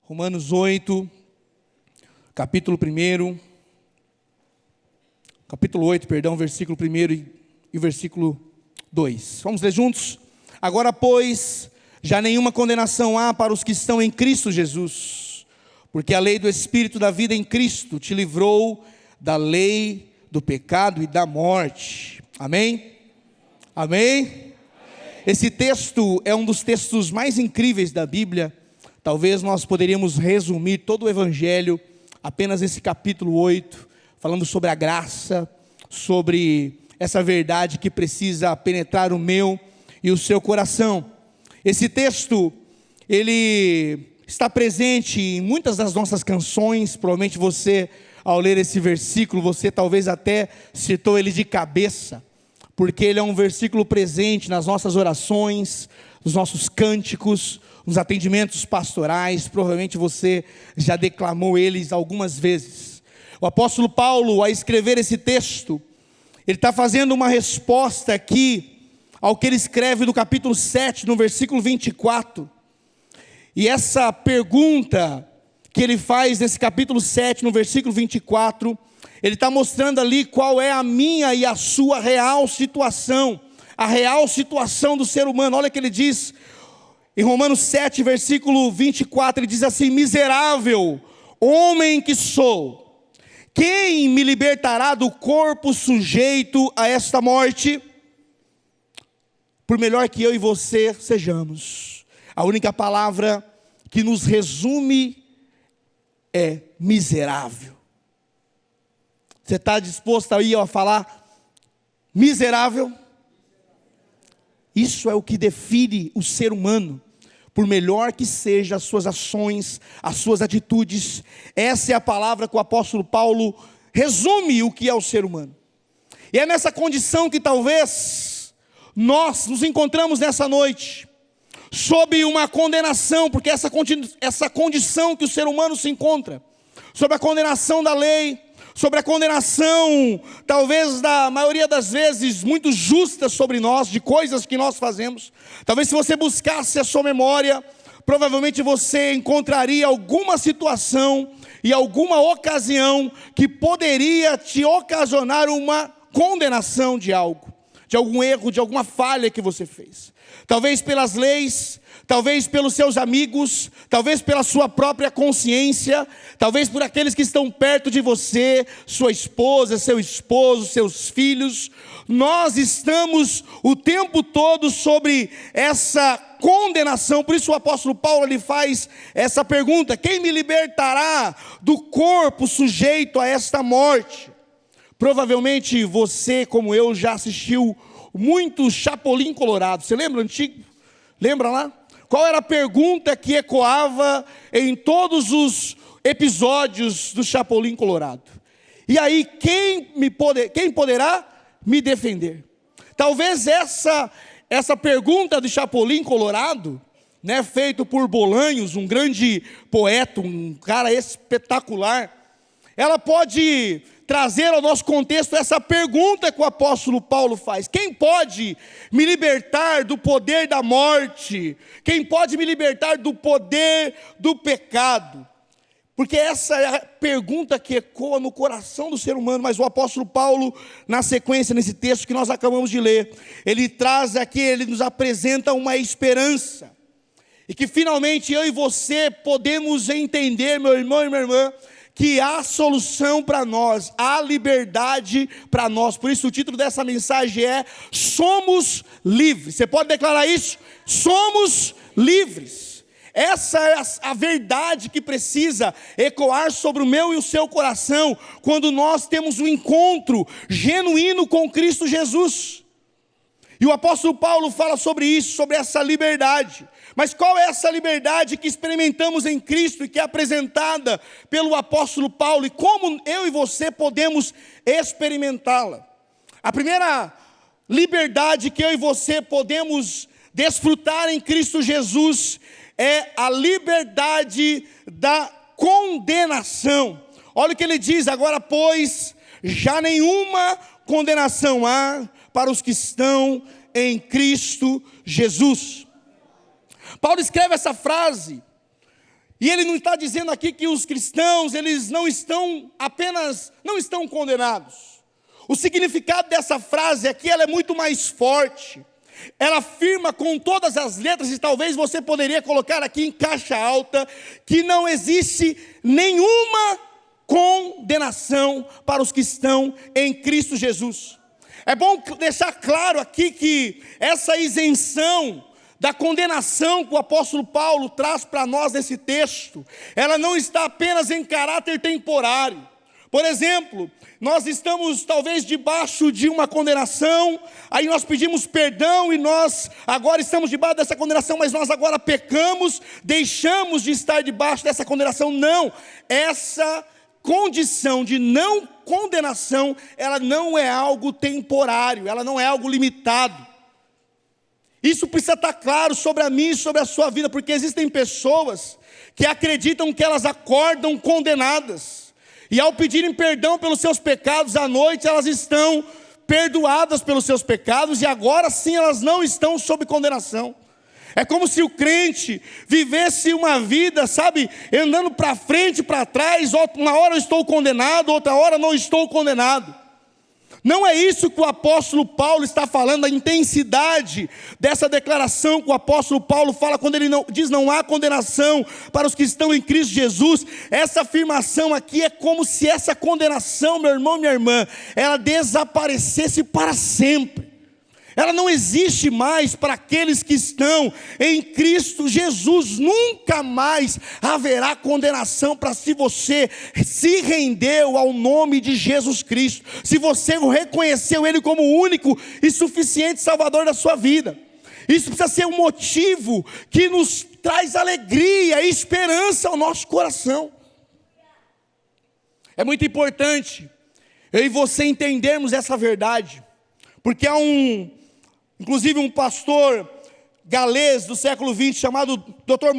Romanos 8, capítulo 8, versículo 1 e versículo 2. Vamos ler juntos? Agora, pois, já nenhuma condenação há para os que estão em Cristo Jesus, porque a lei do Espírito da vida em Cristo te livrou da lei do pecado e da morte. Amém? Amém? Esse texto é um dos textos mais incríveis da Bíblia. Talvez nós poderíamos resumir todo o Evangelho apenas nesse capítulo 8, falando sobre a graça, sobre essa verdade que precisa penetrar o meu e o seu coração. Esse texto, ele está presente em muitas das nossas canções. Provavelmente você, ao ler esse versículo, você talvez até citou ele de cabeça, porque ele é um versículo presente nas nossas orações, nos nossos cânticos, nos atendimentos pastorais. Provavelmente você já declamou eles algumas vezes. O apóstolo Paulo, ao escrever esse texto, ele está fazendo uma resposta aqui ao que ele escreve no capítulo 7, no versículo 24. E essa pergunta que ele faz nesse capítulo 7, no versículo 24, ele está mostrando ali qual é a minha e a sua real situação, a real situação do ser humano. Olha o que ele diz em Romanos 7, versículo 24, ele diz assim: miserável homem que sou, quem me libertará do corpo sujeito a esta morte? Por melhor que eu e você sejamos, a única palavra que nos resume é miserável. Você está disposto aí a falar miserável? Isso é o que define o ser humano. Por melhor que sejam as suas ações, as suas atitudes, essa é a palavra que o apóstolo Paulo resume o que é o ser humano. E é nessa condição que talvez nós nos encontramos nessa noite, sob uma condenação, porque essa condição que o ser humano se encontra, sob a condenação da lei, sobre a condenação, talvez da maioria das vezes, muito justa sobre nós, de coisas que nós fazemos. Talvez se você buscasse a sua memória, provavelmente você encontraria alguma situação e alguma ocasião que poderia te ocasionar uma condenação de algo, de algum erro, de alguma falha que você fez. Talvez pelas leis, talvez pelos seus amigos, talvez pela sua própria consciência, talvez por aqueles que estão perto de você, sua esposa, seu esposo, seus filhos. Nós estamos o tempo todo sobre essa condenação. Por isso o apóstolo Paulo ele faz essa pergunta: quem me libertará do corpo sujeito a esta morte? Provavelmente você, como eu, já assistiu muito Chapolin Colorado. Você lembra antigo? Lembra lá? Qual era a pergunta que ecoava em todos os episódios do Chapolin Colorado? E aí, quem poderá me defender? Talvez essa pergunta do Chapolin Colorado, né, feito por Bolanhos, um grande poeta, um cara espetacular, ela pode trazer ao nosso contexto essa pergunta que o apóstolo Paulo faz: quem pode me libertar do poder da morte? Quem pode me libertar do poder do pecado? Porque essa é a pergunta que ecoa no coração do ser humano. Mas o apóstolo Paulo, na sequência, nesse texto que nós acabamos de ler, ele traz aqui, ele nos apresenta uma esperança, e que finalmente eu e você podemos entender, meu irmão e minha irmã, que há solução para nós, há liberdade para nós. Por isso o título dessa mensagem é: somos livres. Você pode declarar isso? Somos livres. Essa é a verdade que precisa ecoar sobre o meu e o seu coração, quando nós temos um encontro genuíno com Cristo Jesus. E o apóstolo Paulo fala sobre isso, sobre essa liberdade. Mas qual é essa liberdade que experimentamos em Cristo e que é apresentada pelo apóstolo Paulo? E como eu e você podemos experimentá-la? A primeira liberdade que eu e você podemos desfrutar em Cristo Jesus é a liberdade da condenação. Olha o que ele diz: agora, pois, já nenhuma condenação há para os que estão em Cristo Jesus. Paulo escreve essa frase E ele não está dizendo aqui que os cristãos, eles não estão condenados. O significado dessa frase aqui, ela é muito mais forte. Ela afirma com todas as letras, e talvez você poderia colocar aqui em caixa alta, que não existe nenhuma condenação para os que estão em Cristo Jesus. É bom deixar claro aqui que essa isenção da condenação que o apóstolo Paulo traz para nós nesse texto, ela não está apenas em caráter temporário. Por exemplo, nós estamos talvez debaixo de uma condenação, aí nós pedimos perdão e nós agora estamos debaixo dessa condenação, mas nós agora pecamos, deixamos de estar debaixo dessa condenação. Não, essa condição de não condenação, ela não é algo temporário, ela não é algo limitado. Isso precisa estar claro sobre a mim e sobre a sua vida, porque existem pessoas que acreditam que elas acordam condenadas. E ao pedirem perdão pelos seus pecados à noite, elas estão perdoadas pelos seus pecados, e agora sim elas não estão sob condenação. É como se o crente vivesse uma vida, sabe, andando para frente e para trás, uma hora eu estou condenado, outra hora não estou condenado. Não é isso que o apóstolo Paulo está falando, a intensidade dessa declaração que o apóstolo Paulo fala quando ele diz não há condenação para os que estão em Cristo Jesus. Essa afirmação aqui é como se essa condenação, meu irmão, minha irmã, ela desaparecesse para sempre. Ela não existe mais para aqueles que estão em Cristo Jesus. Nunca mais haverá condenação para se você se rendeu ao nome de Jesus Cristo. Se você reconheceu Ele como o único e suficiente Salvador da sua vida. Isso precisa ser um motivo que nos traz alegria e esperança ao nosso coração. É muito importante eu e você entendermos essa verdade. Porque há inclusive um pastor galês do século XX, chamado Dr.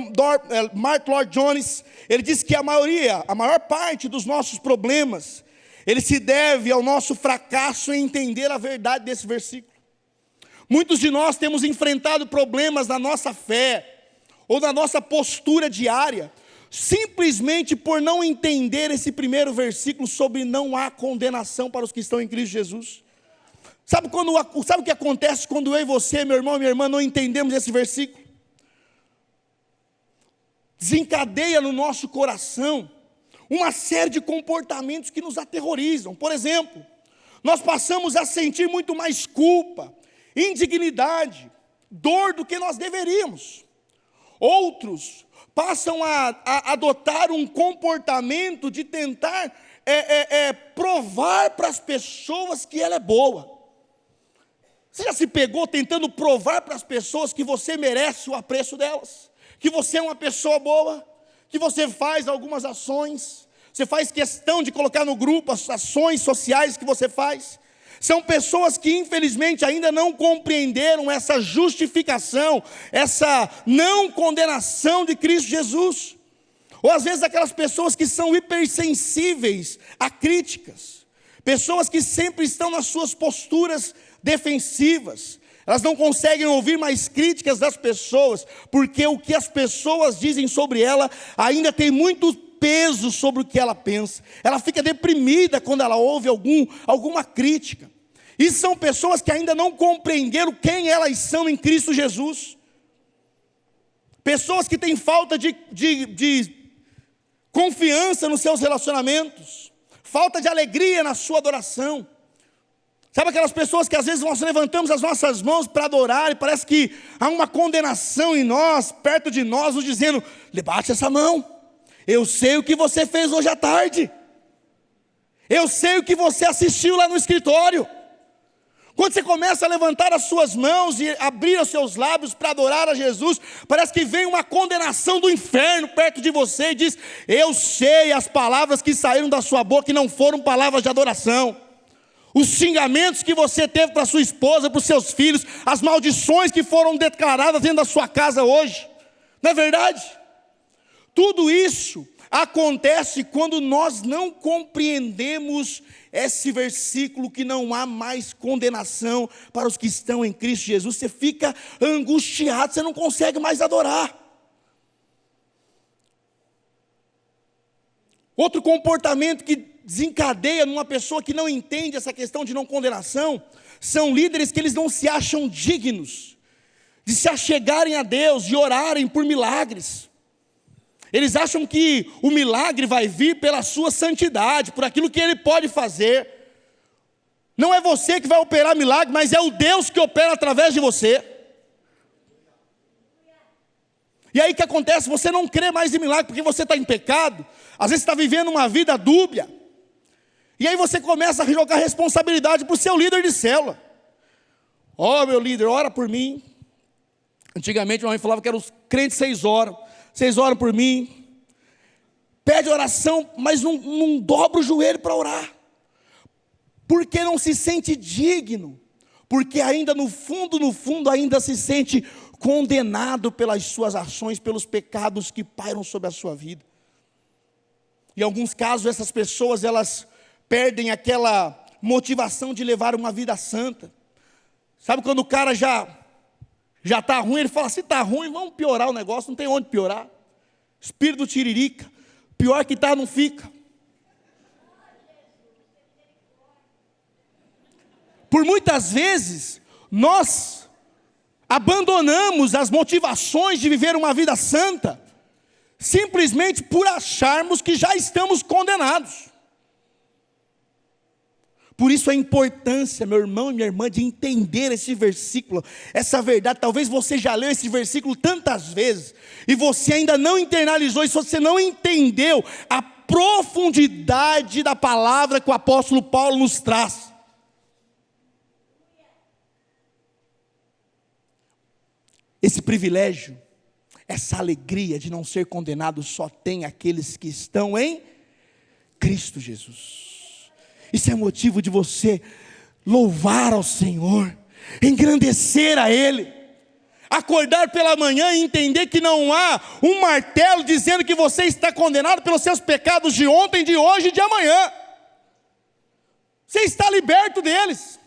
Martyn Lloyd-Jones, ele diz que a maior parte dos nossos problemas, ele se deve ao nosso fracasso em entender a verdade desse versículo. Muitos de nós temos enfrentado problemas na nossa fé, ou na nossa postura diária, simplesmente por não entender esse primeiro versículo sobre não há condenação para os que estão em Cristo Jesus. Sabe o que acontece quando eu e você, meu irmão e minha irmã, não entendemos esse versículo? Desencadeia no nosso coração uma série de comportamentos que nos aterrorizam. Por exemplo, nós passamos a sentir muito mais culpa, indignidade, dor do que nós deveríamos. Outros passam a adotar um comportamento de tentar provar para as pessoas que ela é boa. Você já se pegou tentando provar para as pessoas que você merece o apreço delas? Que você é uma pessoa boa? Que você faz algumas ações? Você faz questão de colocar no grupo as ações sociais que você faz? São pessoas que infelizmente ainda não compreenderam essa justificação, essa não condenação de Cristo Jesus. Ou às vezes aquelas pessoas que são hipersensíveis a críticas. Pessoas que sempre estão nas suas posturas defensivas. Elas não conseguem ouvir mais críticas das pessoas, porque o que as pessoas dizem sobre ela ainda tem muito peso sobre o que ela pensa. Ela fica deprimida quando ela ouve alguma crítica. E são pessoas que ainda não compreenderam quem elas são em Cristo Jesus. Pessoas que têm falta de confiança nos seus relacionamentos, falta de alegria na sua adoração. Sabe aquelas pessoas que às vezes nós levantamos as nossas mãos para adorar e parece que há uma condenação em nós, perto de nós, nos dizendo: levante essa mão, eu sei o que você fez hoje à tarde, eu sei o que você assistiu lá no escritório. Quando você começa a levantar as suas mãos e abrir os seus lábios para adorar a Jesus, parece que vem uma condenação do inferno perto de você e diz: eu sei as palavras que saíram da sua boca e não foram palavras de adoração. Os xingamentos que você teve para sua esposa, para os seus filhos, as maldições que foram declaradas dentro da sua casa hoje. Não é verdade? Tudo isso acontece quando nós não compreendemos esse versículo que não há mais condenação para os que estão em Cristo Jesus. Você fica angustiado, você não consegue mais adorar. Outro comportamento que desencadeia numa pessoa que não entende essa questão de não condenação, são líderes que eles não se acham dignos de se achegarem a Deus, de orarem por milagres. Eles acham que o milagre vai vir pela sua santidade, por aquilo que ele pode fazer. Não é você que vai operar milagre, mas é o Deus que opera através de você. E aí o que acontece? Você não crê mais em milagre porque você está em pecado. Às vezes está vivendo uma vida dúbia. E aí você começa a jogar responsabilidade para o seu líder de célula. Meu líder, ora por mim. Antigamente minha mãe falava que eram os crentes 6 horas. 6 horas por mim. Pede oração, mas não dobra o joelho para orar. Porque não se sente digno. Porque ainda no fundo, ainda se sente condenado pelas suas ações, pelos pecados que pairam sobre a sua vida. Em alguns casos, essas pessoas, elas perdem aquela motivação de levar uma vida santa. Sabe quando o cara já está ruim, ele fala, se está ruim, vamos piorar o negócio, não tem onde piorar. Espírito do tiririca, pior que está, não fica. Por muitas vezes, nós abandonamos as motivações de viver uma vida santa, simplesmente por acharmos que já estamos condenados. Por isso a importância, meu irmão e minha irmã, de entender esse versículo, essa verdade. Talvez você já leu esse versículo tantas vezes, e você ainda não internalizou isso, você não entendeu a profundidade da palavra que o apóstolo Paulo nos traz. Esse privilégio, essa alegria de não ser condenado, só tem aqueles que estão em Cristo Jesus. Isso é motivo de você louvar ao Senhor, engrandecer a Ele, acordar pela manhã e entender que não há um martelo dizendo que você está condenado pelos seus pecados de ontem, de hoje e de amanhã. Você está liberto deles.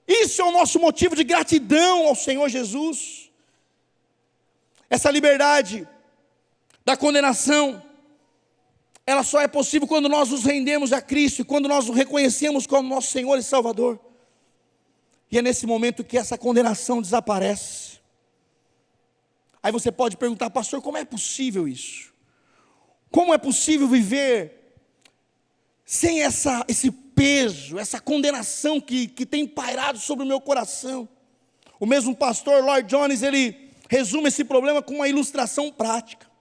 Isso é o nosso motivo de gratidão ao Senhor Jesus. Essa liberdade da condenação, ela só é possível quando nós nos rendemos a Cristo e quando nós o reconhecemos como nosso Senhor e Salvador. E é nesse momento que essa condenação desaparece. Aí você pode perguntar, pastor, como é possível isso? Como é possível viver sem esse peso, essa condenação que tem pairado sobre o meu coração? O mesmo pastor Lloyd Jones, ele resume esse problema com uma ilustração prática.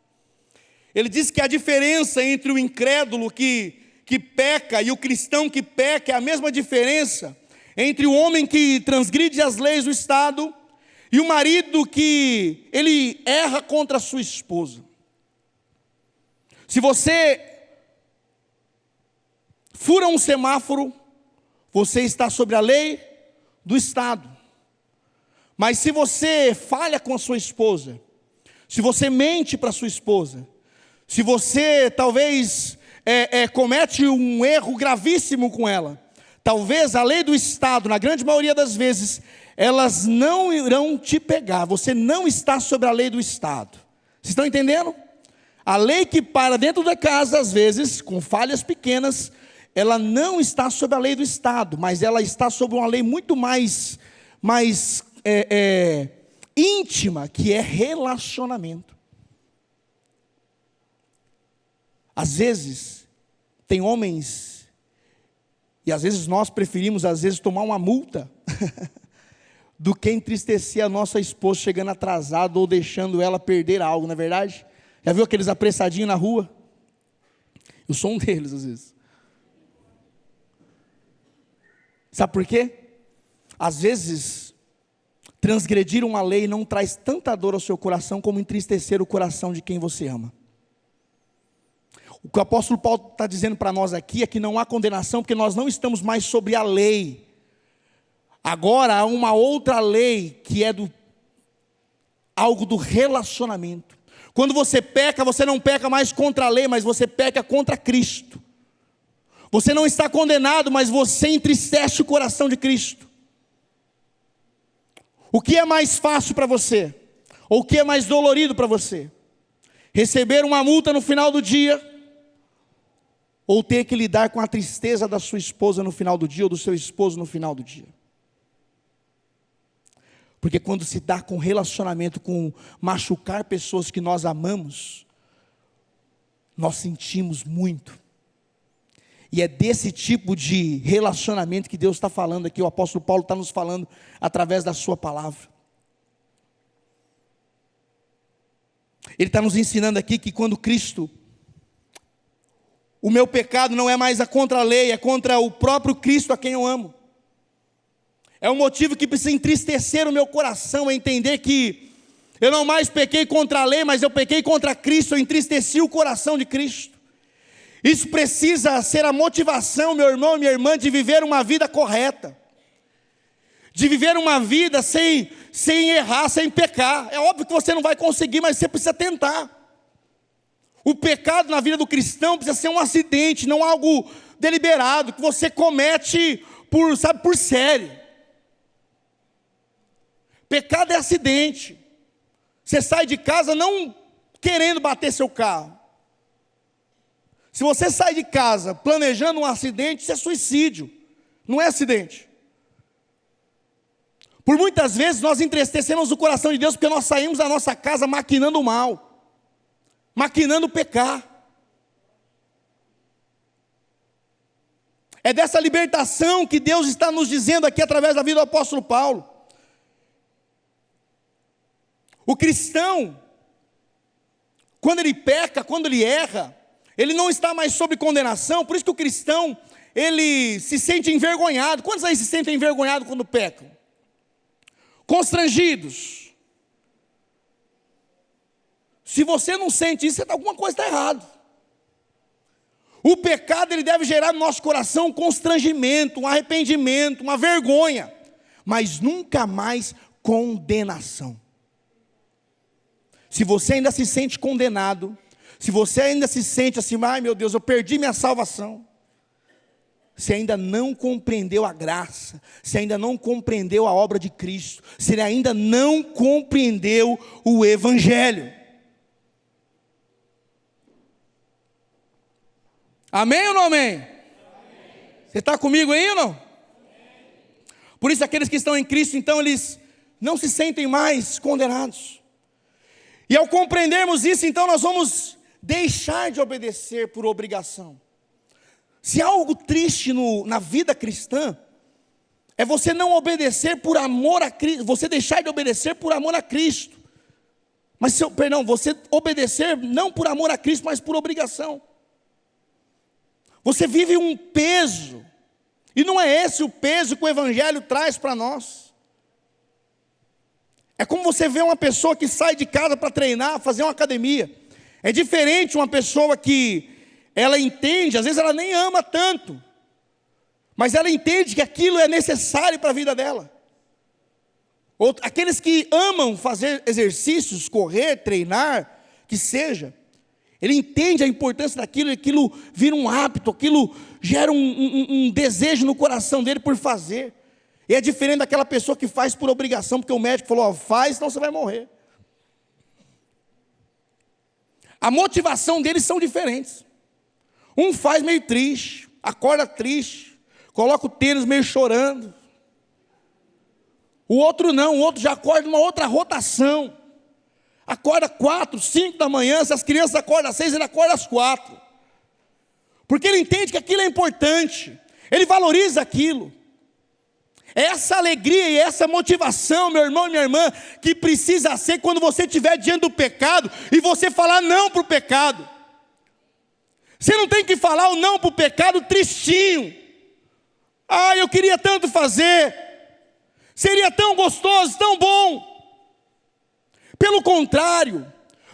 Ele diz que a diferença entre o incrédulo que peca e o cristão que peca é a mesma diferença entre o homem que transgride as leis do Estado e o marido que ele erra contra a sua esposa. Se você fura um semáforo, você está sobre a lei do Estado. Mas se você falha com a sua esposa, se você mente para a sua esposa, se você talvez comete um erro gravíssimo com ela, talvez a lei do Estado, na grande maioria das vezes, elas não irão te pegar. Você não está sobre a lei do Estado. Vocês estão entendendo? A lei que para dentro da casa, às vezes, com falhas pequenas, ela não está sobre a lei do Estado, mas ela está sobre uma lei muito mais íntima, que é relacionamento. Às vezes, tem homens, e às vezes nós preferimos, tomar uma multa, do que entristecer a nossa esposa chegando atrasada ou deixando ela perder algo, não é verdade? Já viu aqueles apressadinhos na rua? Eu sou um deles, às vezes. Sabe por quê? Às vezes, transgredir uma lei não traz tanta dor ao seu coração como entristecer o coração de quem você ama. O que o apóstolo Paulo está dizendo para nós aqui é que não há condenação, porque nós não estamos mais sobre a lei. Agora há uma outra lei, que é algo do relacionamento. Quando você peca, você não peca mais contra a lei, mas você peca contra Cristo. Você não está condenado, mas você entristece o coração de Cristo. O que é mais fácil para você? Ou o que é mais dolorido para você? receber uma multa no final do dia, ou ter que lidar com a tristeza da sua esposa no final do dia, ou do seu esposo no final do dia. Porque quando se dá com relacionamento, com machucar pessoas que nós amamos, nós sentimos muito. E é desse tipo de relacionamento que Deus está falando aqui, o apóstolo Paulo está nos falando através da sua palavra. Ele está nos ensinando aqui que quando Cristo, o meu pecado não é mais contra a lei, é contra o próprio Cristo a quem eu amo. É um motivo que precisa entristecer o meu coração, é entender que eu não mais pequei contra a lei, mas eu pequei contra Cristo, eu entristeci o coração de Cristo. Isso precisa ser a motivação, meu irmão e minha irmã, de viver uma vida correta. De viver uma vida sem errar, sem pecar. É óbvio que você não vai conseguir, mas você precisa tentar. O pecado na vida do cristão precisa ser um acidente, não algo deliberado, que você comete por série. Pecado é acidente. Você sai de casa não querendo bater seu carro. Se você sai de casa planejando um acidente, isso é suicídio, não é acidente. Por muitas vezes nós entristecemos o coração de Deus porque nós saímos da nossa casa maquinando o mal, maquinando o pecar. É dessa libertação que Deus está nos dizendo aqui através da vida do apóstolo Paulo. O cristão, quando ele peca, quando ele erra, ele não está mais sob condenação. Por isso que o cristão, ele se sente envergonhado. Quantos aí se sentem envergonhados quando pecam? Constrangidos. Se você não sente isso, alguma coisa está errada. O pecado, ele deve gerar no nosso coração um constrangimento, um arrependimento, uma vergonha, mas nunca mais condenação. Se você ainda se sente condenado, se você ainda se sente assim, ai meu Deus, eu perdi minha salvação, se ainda não compreendeu a graça, se ainda não compreendeu a obra de Cristo, se ainda não compreendeu o Evangelho. Amém ou não amém? Amém. Você está comigo aí ou não? Amém. Por isso aqueles que estão em Cristo, então eles não se sentem mais condenados. E ao compreendermos isso, então nós vamos deixar de obedecer por obrigação. Se há algo triste na vida cristã, é você não obedecer por amor a Cristo, você deixar de obedecer por amor a Cristo. Você obedecer não por amor a Cristo, mas por obrigação. Você vive um peso, e não é esse o peso que o Evangelho traz para nós. É como você vê uma pessoa que sai de casa para treinar, fazer uma academia. É diferente uma pessoa que ela entende, às vezes ela nem ama tanto, mas ela entende que aquilo é necessário para a vida dela. Aqueles que amam fazer exercícios, correr, treinar, que seja, ele entende a importância daquilo, e aquilo vira um hábito, aquilo gera um desejo no coração dele por fazer. E é diferente daquela pessoa que faz por obrigação, porque o médico falou, faz, senão você vai morrer. A motivação deles são diferentes. Um faz meio triste, acorda triste, coloca o tênis meio chorando. O outro não, o outro já acorda numa outra rotação. Acorda 4, 5 da manhã, se as crianças acordam às 6, ele acorda às 4. Porque ele entende que aquilo é importante, ele valoriza aquilo. Essa alegria e essa motivação, meu irmão e minha irmã, que precisa ser quando você estiver diante do pecado e você falar não para o pecado. Você não tem que falar o não para o pecado tristinho. Ah, eu queria tanto fazer, seria tão gostoso, tão bom. Pelo contrário,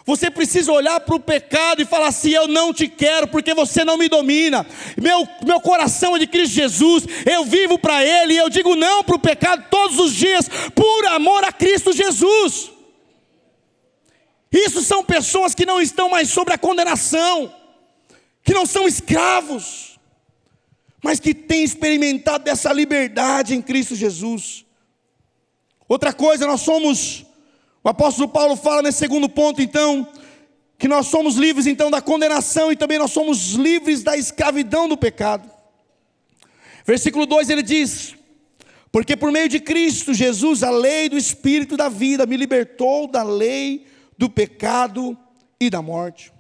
você precisa olhar para o pecado e falar assim, eu não te quero porque você não me domina. Meu coração é de Cristo Jesus, eu vivo para Ele, e eu digo não para o pecado todos os dias, por amor a Cristo Jesus. Isso são pessoas que não estão mais sobre a condenação, que não são escravos, mas que têm experimentado dessa liberdade em Cristo Jesus. Outra coisa, o apóstolo Paulo fala nesse segundo ponto então, que nós somos livres então da condenação e também nós somos livres da escravidão do pecado. Versículo 2 ele diz: porque por meio de Cristo Jesus, a lei do Espírito da vida me libertou da lei do pecado e da morte.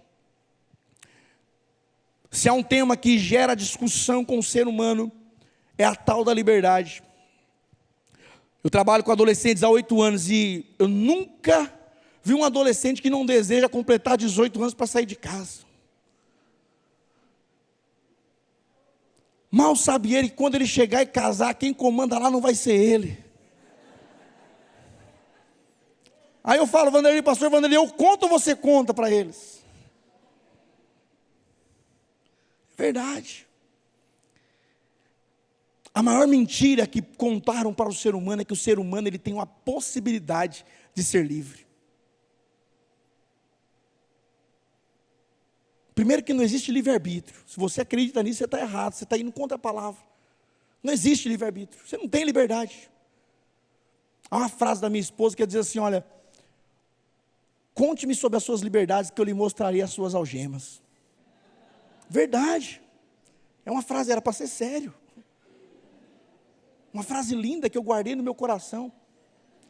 Se há um tema que gera discussão com o ser humano, é a tal da liberdade. Eu trabalho com adolescentes há 8 anos e eu nunca vi um adolescente que não deseja completar 18 anos para sair de casa. Mal sabe ele que quando ele chegar e casar, quem comanda lá não vai ser ele. Aí eu falo: Vanderlei, pastor Vanderlei, eu conto ou você conta para eles? Verdade. A maior mentira que contaram para o ser humano é que o ser humano ele tem uma possibilidade de ser livre. Primeiro que não existe livre-arbítrio. Se você acredita nisso, você está errado, você está indo contra a palavra. Não existe livre-arbítrio, você não tem liberdade. Há uma frase da minha esposa que diz assim: olha, conte-me sobre as suas liberdades que eu lhe mostrarei as suas algemas. Verdade. É uma frase, era para ser sério. Uma frase linda que eu guardei no meu coração.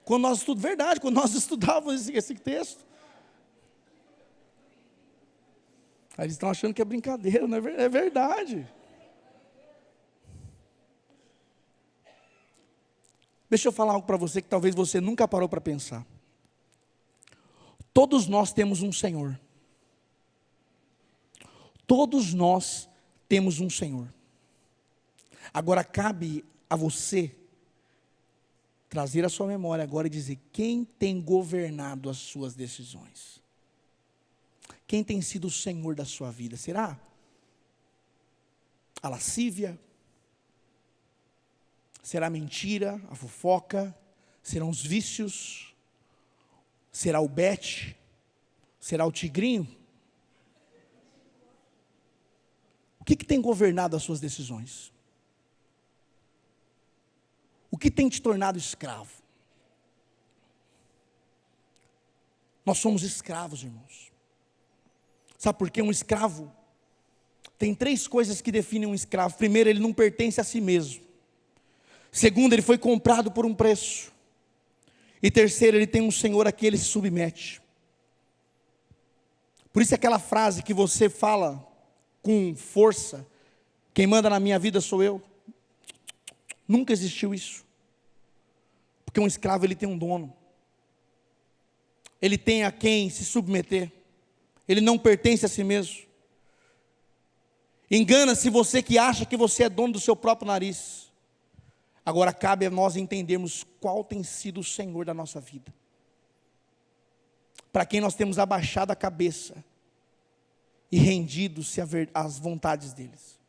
Quando nós estudávamos esse texto. Aí eles estão achando que é brincadeira, não é, é verdade. Deixa eu falar algo para você que talvez você nunca parou para pensar. Todos nós temos um Senhor. Todos nós temos um Senhor. Agora cabe a você trazer a sua memória agora e dizer: quem tem governado as suas decisões? Quem tem sido o Senhor da sua vida? Será a lascívia? Será a mentira, a fofoca? Serão os vícios? Será o bete? Será o tigrinho? O que tem governado as suas decisões? O que tem te tornado escravo? Nós somos escravos, irmãos. Sabe por quê? Um escravo tem 3 coisas que definem um escravo. Primeiro, ele não pertence a si mesmo. Segundo, ele foi comprado por um preço. E terceiro, ele tem um Senhor a quem ele se submete. Por isso aquela frase que você fala com força: quem manda na minha vida sou eu. Nunca existiu isso. Porque um escravo ele tem um dono. Ele tem a quem se submeter. Ele não pertence a si mesmo. Engana-se você que acha que você é dono do seu próprio nariz. Agora cabe a nós entendermos qual tem sido o Senhor da nossa vida. Para quem nós temos abaixado a cabeça e rendido-se às vontades deles.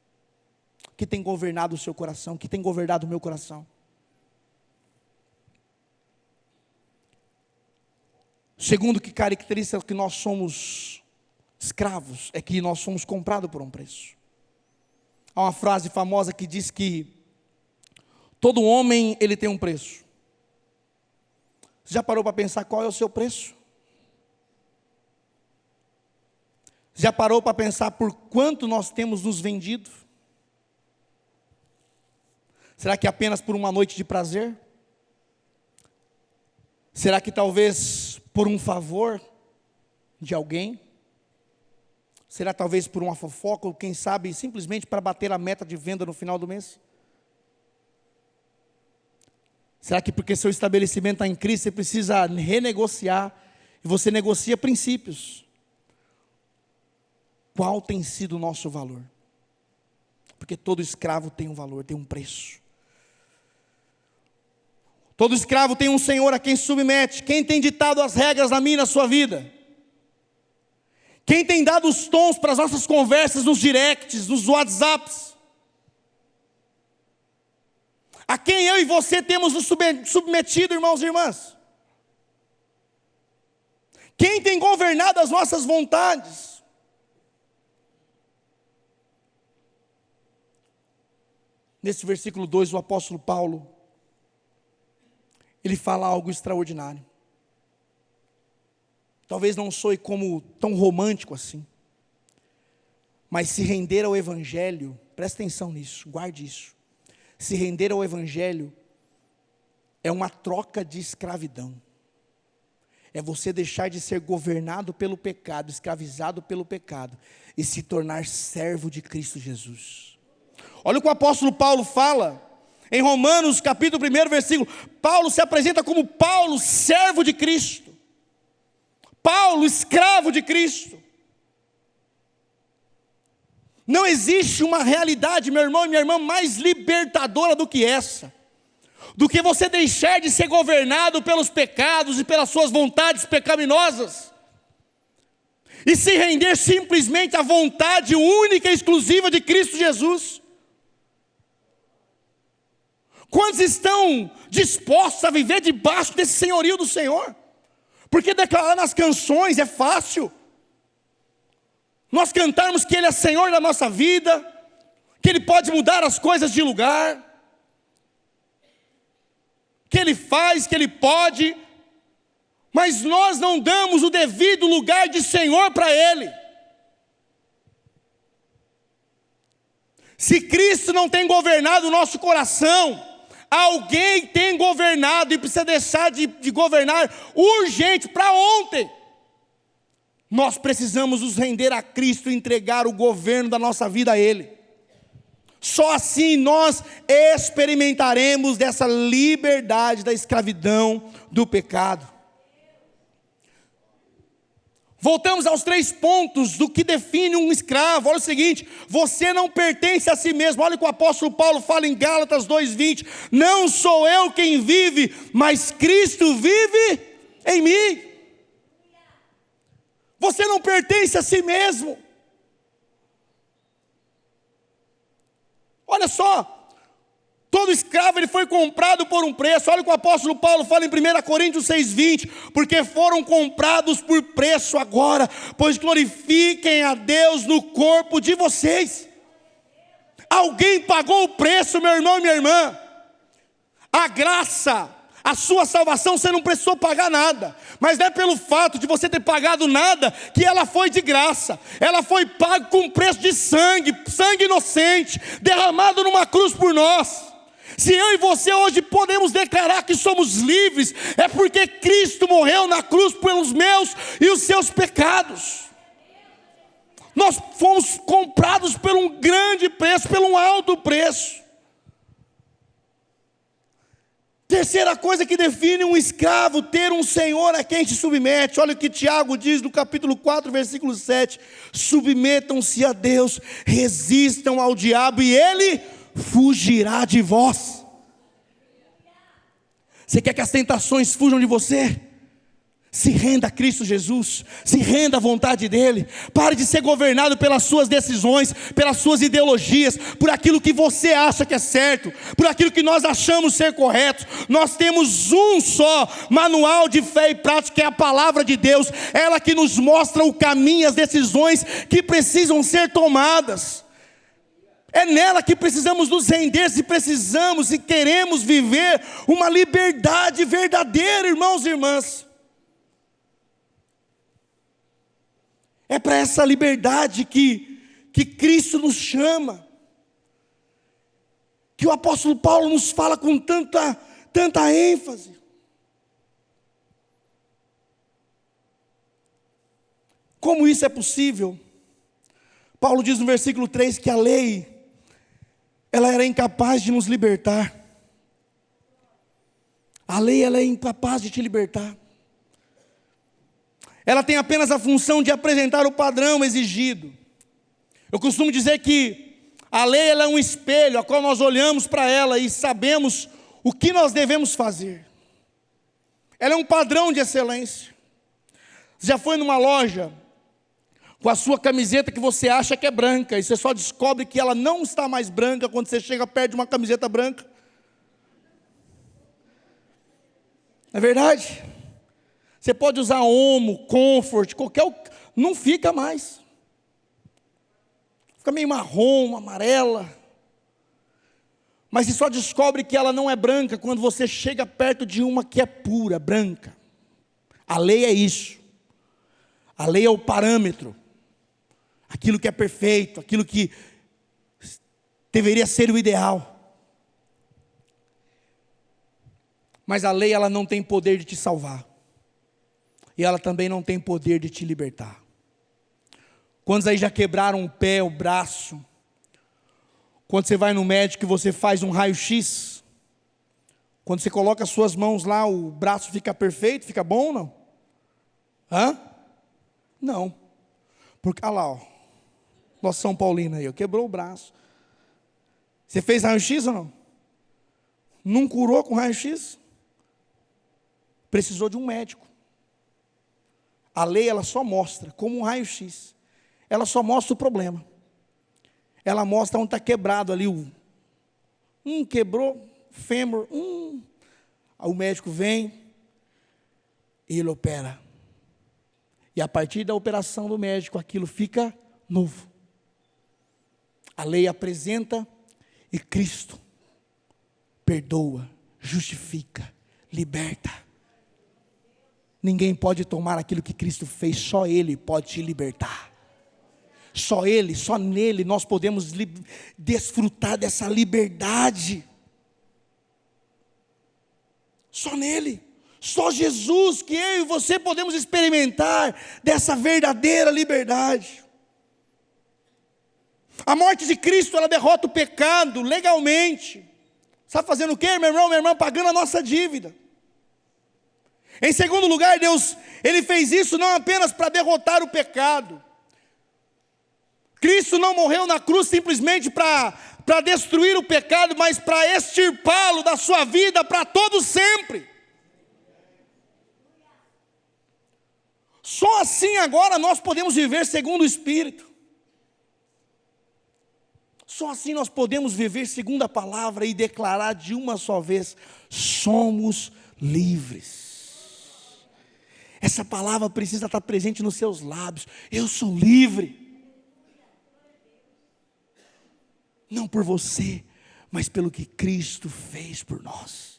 Que tem governado o seu coração, que tem governado o meu coração. Segundo que caracteriza que nós somos escravos, é que nós somos comprados por um preço. Há uma frase famosa que diz que todo homem ele tem um preço. Você já parou para pensar qual é o seu preço? Já parou para pensar por quanto nós temos nos vendido? Será que apenas por uma noite de prazer? Será que talvez por um favor de alguém? Será talvez por uma fofoca, ou quem sabe simplesmente para bater a meta de venda no final do mês? Será que porque seu estabelecimento está em crise, você precisa renegociar, e você negocia princípios? Qual tem sido o nosso valor? Porque todo escravo tem um valor, tem um preço. Todo escravo tem um Senhor a quem submete. Quem tem ditado as regras na minha e na sua vida? Quem tem dado os tons para as nossas conversas nos directs, nos WhatsApps? A quem eu e você temos nos submetido, irmãos e irmãs? Quem tem governado as nossas vontades? Nesse versículo 2, o apóstolo Paulo, ele fala algo extraordinário. talvez não soe como tão romântico assim, mas se render ao Evangelho, presta atenção nisso, guarde isso, se render ao Evangelho é uma troca de escravidão, é você deixar de ser governado pelo pecado, escravizado pelo pecado, e se tornar servo de Cristo Jesus. Olha o que o apóstolo Paulo fala, em Romanos capítulo 1, versículo, Paulo se apresenta como Paulo, servo de Cristo, Paulo, escravo de Cristo. Não existe uma realidade, meu irmão e minha irmã, mais libertadora do que essa, do que você deixar de ser governado pelos pecados e pelas suas vontades pecaminosas, e se render simplesmente à vontade única e exclusiva de Cristo Jesus. Quantos estão dispostos a viver debaixo desse senhorio do Senhor? Porque declarar nas canções é fácil, nós cantarmos que Ele é Senhor da nossa vida, que Ele pode mudar as coisas de lugar, que Ele faz, que Ele pode, mas nós não damos o devido lugar de Senhor para Ele. Se Cristo não tem governado o nosso coração, alguém tem governado e precisa deixar de governar urgente, para ontem. Nós precisamos nos render a Cristo e entregar o governo da nossa vida a Ele. Só assim nós experimentaremos dessa liberdade da escravidão do pecado. Voltamos aos 3 pontos do que define um escravo. Olha o seguinte, você não pertence a si mesmo. Olha o que o apóstolo Paulo fala em Gálatas 2:20. Não sou eu quem vive, mas Cristo vive em mim. Você não pertence a si mesmo. Olha só, todo escravo ele foi comprado por um preço. Olha o que o apóstolo Paulo fala em 1 Coríntios 6:20, porque foram comprados por preço agora, pois glorifiquem a Deus no corpo de vocês. Alguém pagou o preço, meu irmão e minha irmã. A graça, a sua salvação, você não precisou pagar nada, mas não é pelo fato de você ter pagado nada, que ela foi de graça, ela foi paga com preço de sangue, sangue inocente, derramado numa cruz por nós. Se eu e você hoje podemos declarar que somos livres, é porque Cristo morreu na cruz pelos meus e os seus pecados. Nós fomos comprados por um grande preço, por um alto preço. Terceira coisa que define um escravo, ter um senhor a quem se submete. Olha o que Tiago diz no capítulo 4, versículo 7. Submetam-se a Deus, resistam ao diabo e ele fugirá de vós. Você quer que as tentações fujam de você? Se renda a Cristo Jesus, se renda à vontade dEle. Pare de ser governado pelas suas decisões, pelas suas ideologias, por aquilo que você acha que é certo, por aquilo que nós achamos ser correto. Nós temos um só manual de fé e prática, que é a palavra de Deus. Ela que nos mostra o caminho, as decisões que precisam ser tomadas. É nela que precisamos nos render, se precisamos e queremos viver uma liberdade verdadeira, irmãos e irmãs. É para essa liberdade que Cristo nos chama, que o apóstolo Paulo nos fala com tanta ênfase. Como isso é possível? Paulo diz no versículo 3 que a lei, ela era incapaz de nos libertar. A lei, ela é incapaz de te libertar. Ela tem apenas a função de apresentar o padrão exigido. Eu costumo dizer que a lei ela é um espelho, a qual nós olhamos para ela e sabemos o que nós devemos fazer. Ela é um padrão de excelência. Você já foi numa loja com a sua camiseta que você acha que é branca, e você só descobre que ela não está mais branca quando você chega perto de uma camiseta branca? É verdade? Você pode usar Omo, Comfort, não fica mais. Fica meio marrom, amarela. Mas você só descobre que ela não é branca quando você chega perto de uma que é pura, branca. A lei é isso. A lei é o parâmetro, aquilo que é perfeito, aquilo que deveria ser o ideal. Mas a lei, ela não tem poder de te salvar. E ela também não tem poder de te libertar. Quantos aí já quebraram o pé, o braço? Quando você vai no médico e você faz um raio-x, quando você coloca as suas mãos lá, o braço fica perfeito, fica bom ou não? Hã? Não. Porque, olha lá, ó, nosso São Paulino aí, ó, quebrou o braço. Você fez raio-x ou não? Não curou com raio-x? Precisou de um médico. A lei, ela só mostra, como um raio-x, ela só mostra o problema. Ela mostra onde está quebrado ali, quebrou, fêmur, Aí o médico vem, e ele opera. E a partir da operação do médico, aquilo fica novo. A lei apresenta, e Cristo perdoa, justifica, liberta. Ninguém pode tomar aquilo que Cristo fez, só Ele pode te libertar. Só Ele, só nele nós podemos desfrutar dessa liberdade. Só nele, só Jesus, que eu e você podemos experimentar dessa verdadeira liberdade. A morte de Cristo, ela derrota o pecado legalmente. Sabe fazendo o quê, meu irmão, minha irmã? Pagando a nossa dívida. Em segundo lugar, Deus, Ele fez isso não apenas para derrotar o pecado. Cristo não morreu na cruz simplesmente para destruir o pecado, mas para extirpá-lo da sua vida para todo sempre. Só assim agora nós podemos viver segundo o Espírito. Só assim nós podemos viver segundo a palavra e declarar de uma só vez: somos livres. Essa palavra precisa estar presente nos seus lábios. Eu sou livre. Não por você, mas pelo que Cristo fez por nós.